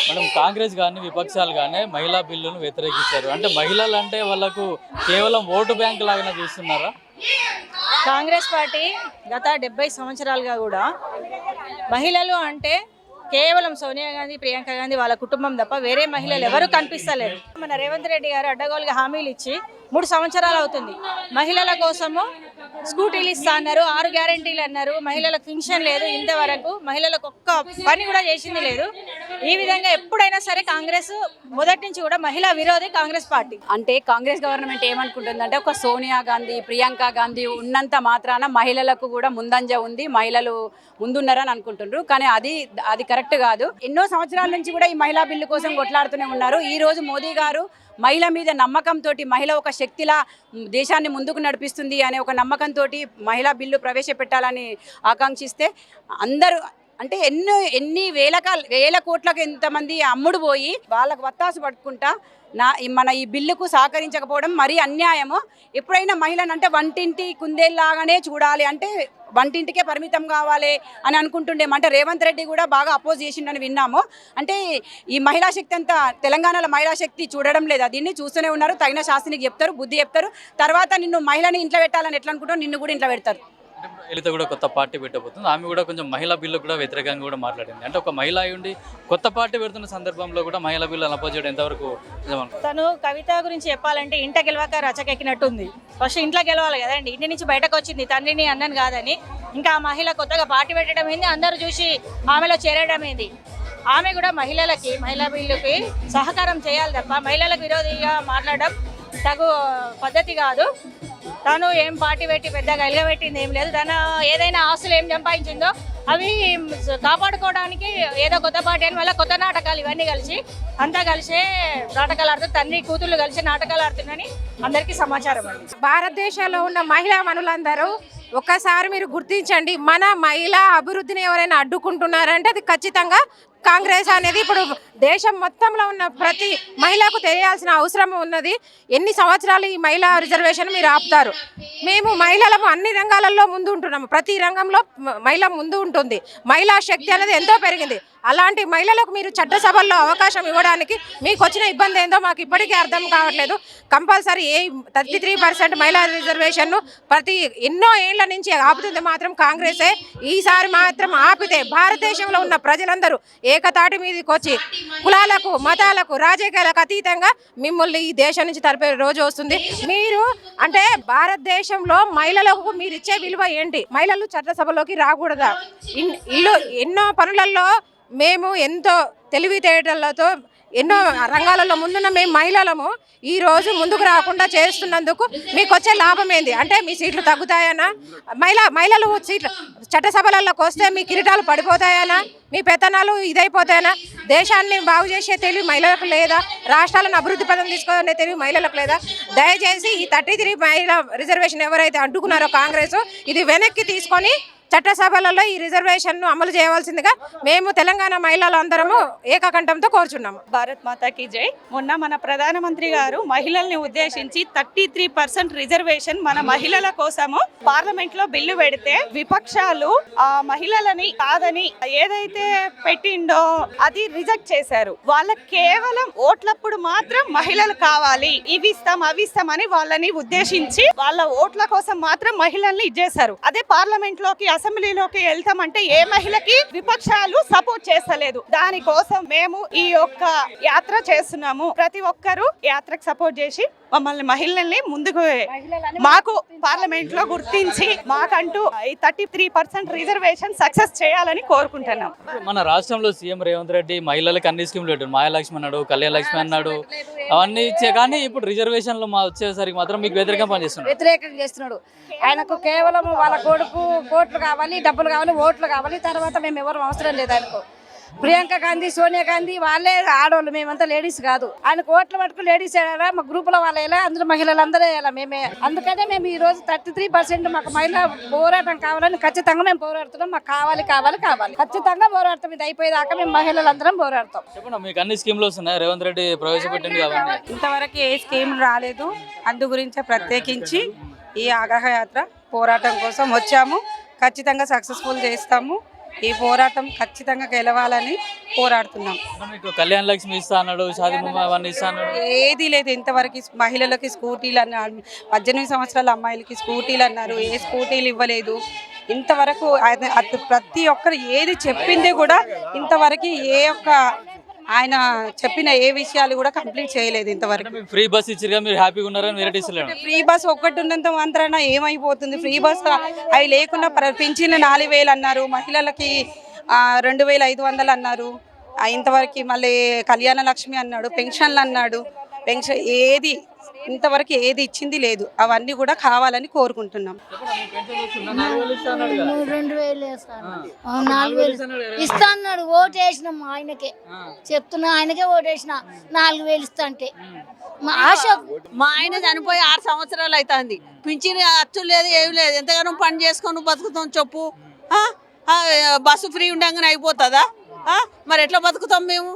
Madam Congress కానీ విపక్షాలు కానీ మహిళా బిల్లును వ్యతిరేకించారు. అంటే మహిళలు అంటే వాళ్ళకు కేవలం ఓటు బ్యాంక్ లాగానే చూస్తున్నారా? కాంగ్రెస్ పార్టీ గత 70 సంవత్సరాలుగా కూడా మహిళలు అంటే కేవలం సోనియా గాంధీ, ప్రియాంక గాంధీ వాళ్ళ కుటుంబం తప్ప వేరే మహిళలు ఎవరు కనిపిస్తలేరు. మన రేవంత్ రెడ్డి గారు అడ్డగోలుగా హామీలు ఇచ్చి 3 సంవత్సరాలు అవుతుంది. మహిళల కోసము స్కూటీలు ఇస్తా అన్నారు, 6 గ్యారంటీలు అన్నారు, మహిళలకు పెన్షన్ లేదు, ఇంతవరకు మహిళలకు ఒక్క పని కూడా చేసింది లేదు. ఈ విధంగా ఎప్పుడైనా సరే కాంగ్రెస్ మొదటి నుంచి కూడా మహిళా విరోధి కాంగ్రెస్ పార్టీ. అంటే కాంగ్రెస్ గవర్నమెంట్ ఏమనుకుంటుందంటే ఒక సోనియా గాంధీ, ప్రియాంక గాంధీ ఉన్నంత మాత్రాన మహిళలకు కూడా ముందంజ ఉంది, మహిళలు ముందున్నారని అనుకుంటున్నారు. కానీ అది కరెక్ట్ కాదు. ఎన్నో సంవత్సరాల నుంచి కూడా ఈ మహిళా బిల్లు కోసం కొట్లాడుతూనే ఉన్నారు. ఈ రోజు మోదీ గారు మహిళ మీద నమ్మకంతో, మహిళ ఒక శక్తిలా దేశాన్ని ముందుకు నడిపిస్తుంది అనే ఒక నమ్మకంతో మహిళా బిల్లు ప్రవేశపెట్టాలని ఆకాంక్షిస్తే అందరూ అంటే ఎన్ని వేల కోట్లకు ఎంతమంది అమ్ముడు పోయి వాళ్ళకు వత్తాసు పట్టుకుంటా మన ఈ బిల్లుకు సహకరించకపోవడం మరీ అన్యాయము. ఎప్పుడైనా మహిళను అంటే వంటింటి కుందేలాగానే చూడాలి, అంటే వంటింటికే పరిమితం కావాలి అని అనుకుంటుండేమో. అంటే రేవంత్ రెడ్డి కూడా బాగా అపోజ్ చేసిండని విన్నాము. అంటే ఈ మహిళా శక్తి అంతా తెలంగాణలో మహిళా శక్తి చూడడం లేదా, దీన్ని చూస్తూనే ఉన్నారు. తగిన శాస్త్రికి చెప్తారు, బుద్ధి చెప్తారు. తర్వాత నిన్ను మహిళని ఇంట్లో పెట్టాలని ఎట్లా అనుకుంటావు, నిన్ను కూడా ఇంట్లో పెడతారు. లలిత కూడా కొత్త పార్టీ పెట్టబోతుంది. ఆమె కూడా కొంచెం మహిళా బిల్లు కూడా వ్యతిరేకంగా కూడా మాట్లాడింది. అంటే ఒక మహిళ అయ్యుండి కొత్త పార్టీ పెడుతున్న సందర్భంలో కూడా మహిళా బిల్లు అపోజ్ చేయడం ఎంతవరకు నిజమనుకో? తను కవిత గురించి చెప్పాలంటే ఇంట గెలవాక రచకెక్కినట్టుంది. ఫస్ట్ ఇంట్లో గెలవాలి కదండి, ఇంటి నుంచి బయటకు వచ్చింది తండ్రిని అన్నను కాదని. ఇంకా ఆ మహిళ కొత్తగా పార్టీ పెట్టడం ఏంది, అందరూ చూసి ఆమెలో చేరడం ఏంది. ఆమె కూడా మహిళా బిల్లుకి సహకారం చేయాలి తప్ప మహిళలకు విరోధిగా మాట్లాడడం తగు పద్ధతి కాదు. తను ఏం పార్టీ పెట్టి పెద్దగా ఎలగబెట్టింది ఏం లేదు. తను ఏదైనా ఆస్తులు ఏం సంపాదించిందో అవి కాపాడుకోవడానికి ఏదో కొత్త పార్టీ అని వల్ల కొత్త నాటకాలు ఇవన్నీ కలిసి అంతా కలిసే నాటకాలు ఆడుతూ తండ్రి కూతుళ్ళు కలిసి నాటకాలు ఆడుతుందని అందరికీ సమాచారం అండి. భారతదేశంలో ఉన్న మహిళా మనులందరూ ఒక్కసారి మీరు గుర్తించండి, మన మహిళా అభివృద్ధిని ఎవరైనా అడ్డుకుంటున్నారంటే అది ఖచ్చితంగా కాంగ్రెస్ అనేది. ఇప్పుడు దేశం మొత్తంలో ఉన్న ప్రతి మహిళకు తెలియాల్సిన అవసరం ఉన్నది. ఎన్ని సంవత్సరాలు ఈ మహిళా రిజర్వేషన్ మీరు ఆపుతారు? మేము మహిళలకు అన్ని రంగాలలో ముందు ఉంటున్నాము, ప్రతి రంగంలో మహిళ ముందు ఉంటుంది. మహిళా శక్తి అనేది ఎంతో పెరిగింది. అలాంటి మహిళలకు మీరు చట్టసభల్లో అవకాశం ఇవ్వడానికి మీకు వచ్చిన ఇబ్బంది ఏందో మాకు ఇప్పటికీ అర్థం కావట్లేదు. కంపల్సరీ 33% మహిళా రిజర్వేషన్ను ఎన్నో ఏళ్ల నుంచి ఆపుతుంది మాత్రం కాంగ్రెసే. ఈసారి మాత్రం ఆపితే భారతదేశంలో ఉన్న ప్రజలందరూ ఏకతాటి మీదకి వచ్చి కులాలకు, మతాలకు, రాజకీయాలకు అతీతంగా మిమ్మల్ని ఈ దేశం నుంచి తరిపే రోజు వస్తుంది. మీరు అంటే భారతదేశంలో మహిళలకు మీరు ఇచ్చే విలువ ఏంటి? మహిళలు చట్టసభలోకి రాకూడదా? ఎన్నో పనులలో మేము ఎంతో తెలివితేటలతో ఎన్నో రంగాలలో ముందున్న మేము మహిళలము ఈరోజు ముందుకు రాకుండా చేస్తున్నందుకు మీకు వచ్చే లాభం ఏంది? అంటే మీ సీట్లు తగ్గుతాయనా? మహిళలు సీట్లు చట్టసభలలోకి వస్తే మీ కిరీటాలు పడిపోతాయనా? మీ పెత్తనాలు ఇదైపోతాయనా? దేశాన్ని బాగు చేసే తెలివి మహిళలకు లేదా? రాష్ట్రాలను అభివృద్ధి పదం తీసుకునే తెలివి మహిళలకు లేదా? దయచేసి ఈ 33 మహిళా రిజర్వేషన్ ఎవరైతే అడ్డుకున్నారో కాంగ్రెస్, ఇది వెనక్కి తీసుకొని చట్టసభలలో ఈ రిజర్వేషన్ను అమలు చేయవలసిందిగా మేము తెలంగాణ మహిళలు అందరము ఏకకంఠంతో కోరుచున్నాము. భారత్ మాతాకి జై. మొన్న మన ప్రధానమంత్రి గారు మహిళల్ని ఉద్దేశించి 33% రిజర్వేషన్ మన మహిళల కోసము పార్లమెంట్ లో బిల్లు పెడితే విపక్షాలు ఆ మహిళలని కాదని ఏదైతే పెట్టిండో అది రిజెక్ట్ చేశారు. వాళ్ళకి కేవలం ఓట్లప్పుడు మాత్రం మహిళలు కావాలి, ఇవి ఇస్తాం అవి ఇస్తాం అని వాళ్ళని ఉద్దేశించి వాళ్ళ ఓట్ల కోసం మాత్రం మహిళల్ని ఇచ్చేశారు. అదే పార్లమెంట్ లోకి, అసెంబ్లీలోకి వెళ్తామంటే ఏ మహిళకి విపక్షాలు సపోర్ట్ చేస్తలేదు. దానికోసం మేము ఈ యొక్క యాత్ర చేస్తున్నాము. ప్రతి ఒక్కరూ యాత్రకు సపోర్ట్ చేసి మమ్మల్ని మహిళల్ని ముందుకు మాకు పార్లమెంట్ లో గుర్తించి మాకంటూ ఈ 33% రిజర్వేషన్ సక్సెస్ చేయాలని కోరుకుంటున్నాం. మన రాష్ట్రంలో సీఎం రేవంత్ రెడ్డి మహిళలకు అన్ని స్కీమ్లు పెట్టాడు. మాయాలక్ష్మి అన్నాడు, కళ్యాణ లక్ష్మి అన్నాడు, అవన్నీ ఇచ్చే. కానీ ఇప్పుడు రిజర్వేషన్లు వచ్చేసరికి మాత్రం మీకు వ్యతిరేకంగా పనిచేస్తున్నాడు, వ్యతిరేకంగా చేస్తున్నాడు. ఆయనకు కేవలం వాళ్ళ కొడుకు కోట్లు కావాలి, డబ్బులు కావాలి, ఓట్లు కావాలి. తర్వాత మేము ఎవరు అవసరం లేదు ఆయనకు. ప్రియాంక గాంధీ, సోనియా గాంధీ వాళ్ళే ఆడవాళ్ళు, మేమంతా లేడీస్ కాదు. ఆయన ఓట్ల మటుకు లేడీస్ వేయాలా, మా గ్రూపుల వాళ్ళు వేయాలా, అందులో మహిళలందరూ వేయాలా మేమే. అందుకనే మేము ఈ రోజు 33% మాకు మహిళా పోరాటం కావాలని ఖచ్చితంగా మేము పోరాడుతున్నాం. మాకు కావాలి కావాలి కావాలి, ఖచ్చితంగా పోరాడతాం. ఇది అయిపోయేదాకా మేము మహిళలందరం పోరాడతాం. చెప్పండి, మీకు అన్ని స్కీమ్లు వస్తున్నాయి, రేవంత్ రెడ్డి ప్రవేశపెట్టింది కాబట్టి ఇంతవరకు ఏ స్కీమ్ రాలేదు. అందు గురించే ప్రత్యేకించి ఈ ఆగ్రహ యాత్ర పోరాటం కోసం వచ్చాము. ఖచ్చితంగా సక్సెస్ఫుల్ చేస్తాము. ఈ పోరాటం ఖచ్చితంగా గెలవాలని పోరాడుతున్నాం. మీకు కళ్యాణ లక్ష్మి ఇస్తా అన్నాడు, షాదీ ముబారక్ అవన్నీ ఇస్తా అన్నాడు. ఏది లేదు ఇంతవరకు. మహిళలకి స్కూటీలు అన్నారు, 18 సంవత్సరాల అమ్మాయిలకి స్కూటీలు అన్నారు, ఏ స్కూటీలు ఇవ్వలేదు ఇంతవరకు. ప్రతి ఒక్కరు ఏది చెప్పింది కూడా ఇంతవరకు ఏ ఒక్క ఆయన చెప్పిన ఏ విషయాలు కూడా కంప్లీట్ చేయలేదు ఇంతవరకు. ఫ్రీ బస్ ఇచ్చిగా మీరు హ్యాపీగా ఉన్నారని వేరే టీసీలో ఫ్రీ బస్ ఒక్కటి ఉన్నంత మాత్రాన ఏమైపోతుంది? ఫ్రీ బస్ అవి లేకుండా పింఛన్లు 4,000 అన్నారు, మహిళలకి 2,500 అన్నారు, ఇంతవరకు మళ్ళీ కళ్యాణ లక్ష్మి అన్నాడు, పెన్షన్లు అన్నాడు. పెన్షన్ ఏది ఇంతవరకు ఏది ఇచ్చింది లేదు. అవన్నీ కూడా కావాలని కోరుకుంటున్నాం. 2,000 ఇస్తా అన్నాడు. ఓటు వేసినాం ఆయనకే, చెప్తున్నా ఆయనకే ఓటు వేసిన. 4,000 ఇస్తా అంటే మా ఆశ. మా ఆయన చనిపోయి 6 సంవత్సరాలు అవుతుంది. పింఛన్ అచ్చు లేదు, ఏమి లేదు. ఎంతగానో పని చేసుకొని బతుకుతాం చెప్పు. బస్సు ఫ్రీ ఉండగానే అయిపోతుందా? మరి ఎట్లా బతుకుతాం మేము?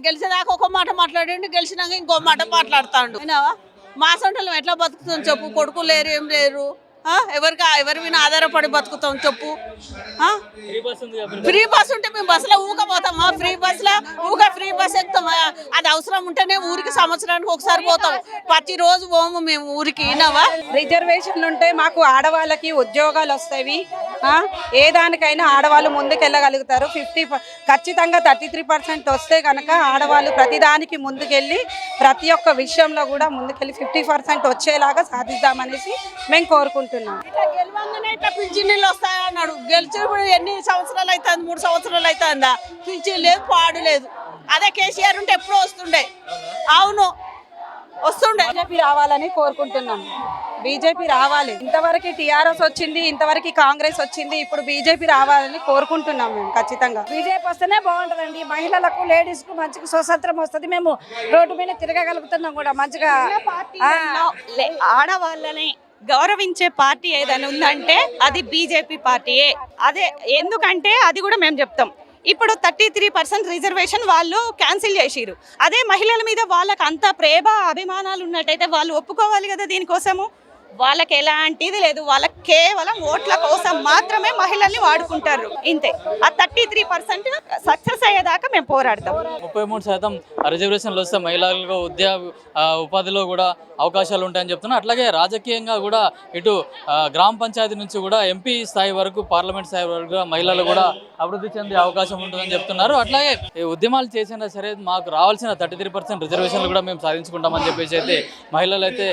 గెలిచేదాకా ఒక మాట మాట్లాడండి, గెలిచినాక ఇంకో మాట మాట్లాడుతాండు. అయినావా? మా సొంటలు ఎట్లా బతుకుతాం చెప్పు? కొడుకులు లేరు, ఏం లేరు. ఎవరి మీద ఆధారపడి బతుకుతాం చెప్పు? ఫ్రీ బస్ ఉంటే మేము బస్సులో ఊకపోతామా? ఫ్రీ బస్సులో ఫ్రీ బస్ ఎక్కుతామా? అది అవసరం ఉంటేనే ఊరికి సంవత్సరానికి ఒకసారి పోతాం. ప్రతిరోజు పోము మేము ఊరికి. విన్నావా? రిజర్వేషన్లు ఉంటే మాకు ఆడవాళ్ళకి ఉద్యోగాలు వస్తాయి. ఏ దానికైనా ఆడవాళ్ళు ముందుకెళ్ళగలుగుతారు. ఖచ్చితంగా 33% వస్తే కనుక ఆడవాళ్ళు ప్రతిదానికి ముందుకెళ్ళి ప్రతి ఒక్క విషయంలో కూడా ముందుకెళ్ళి 50% వచ్చేలాగా సాధిద్దామనేసి మేము కోరుకుంటున్నాం. గెలవంగానే ఇట్లా పింఛన్లు వస్తాయన్నాడు. గెలిచి ఎన్ని సంవత్సరాలు అవుతుంది? 3 సంవత్సరాలు అవుతుందా? పింఛన్ లేదు, పాడు లేదు. అదే కేసీఆర్ ఉంటే ఎప్పుడో వస్తుండే. అవును, వస్తుండే. బీజేపీ రావాలని కోరుకుంటున్నాం. బీజేపీ రావాలి. ఇంతవరకు టీఆర్ఎస్ వచ్చింది, ఇంతవరకు కాంగ్రెస్ వచ్చింది, ఇప్పుడు బీజేపీ రావాలని కోరుకుంటున్నాం మేము. ఖచ్చితంగా బీజేపీ వస్తేనే బాగుంటుందండి. మహిళలకు లేడీస్కు మంచిగా స్వతంత్రం వస్తుంది. మేము రోడ్డు మీద తిరగగలుగుతున్నాం కూడా మంచిగా. ఆడవాళ్ళని గౌరవించే పార్టీ ఏదైనా ఉందంటే అది బీజేపీ పార్టీయే. అదే ఎందుకంటే అది కూడా మేము చెప్తాం. ఇప్పుడు 33% రిజర్వేషన్ వాళ్ళు క్యాన్సిల్ చేసిరు. అదే మహిళల మీద వాళ్ళకి అంత ప్రేమ అభిమానాలు ఉన్నట్టయితే వాళ్ళు ఒప్పుకోవాలి కదా దీనికోసము. వాళ్ళకి ఎలాంటిది లేదు. వాళ్ళకి కేవలం ఓట్ల కోసం మాత్రమే మహిళల్ని వాడుకుంటారు, ఇంతే. ఆ 33% సక్సెస్ అయ్యేదాకా మేము పోరాడతాం. 33% రిజర్వేషన్లు వస్తే మహిళలకు ఉపాధిలో కూడా అవకాశాలు ఉంటాయని చెప్తున్నారు. అట్లాగే రాజకీయంగా కూడా ఇటు గ్రామ పంచాయతీ నుంచి కూడా ఎంపీ స్థాయి వరకు, పార్లమెంట్ స్థాయి వరకు మహిళలు కూడా అభివృద్ధి చెందే అవకాశం ఉంటుందని చెప్తున్నారు. అట్లాగే ఉద్యమాలు చేసినా సరే మాకు రావాల్సిన 33% రిజర్వేషన్లు కూడా మేము సాధించుకుంటామని చెప్పేసి అయితే మహిళలు అయితే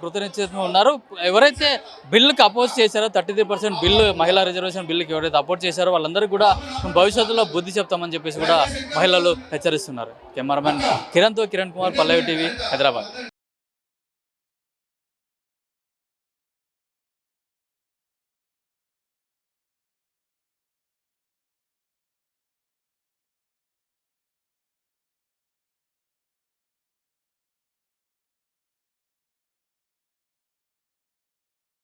కృతనిశ్చయంగా ఉన్నారు. ఎవరైతే బిల్లుకి అపోజ్ చేశారో 33% బిల్లు, మహిళా రిజర్వేషన్ బిల్లుకి ఎవరైతే అపోజ్ చేశారో వాళ్ళందరికీ కూడా భవిష్యత్తులో బుద్ధి చెప్తామని చెప్పేసి కూడా మహిళలు హెచ్చరిస్తున్నారు. కెమెరామెన్ కిరణ్తో కిరణ్ కుమార్, పల్లవి టీవీ, హైదరాబాద్.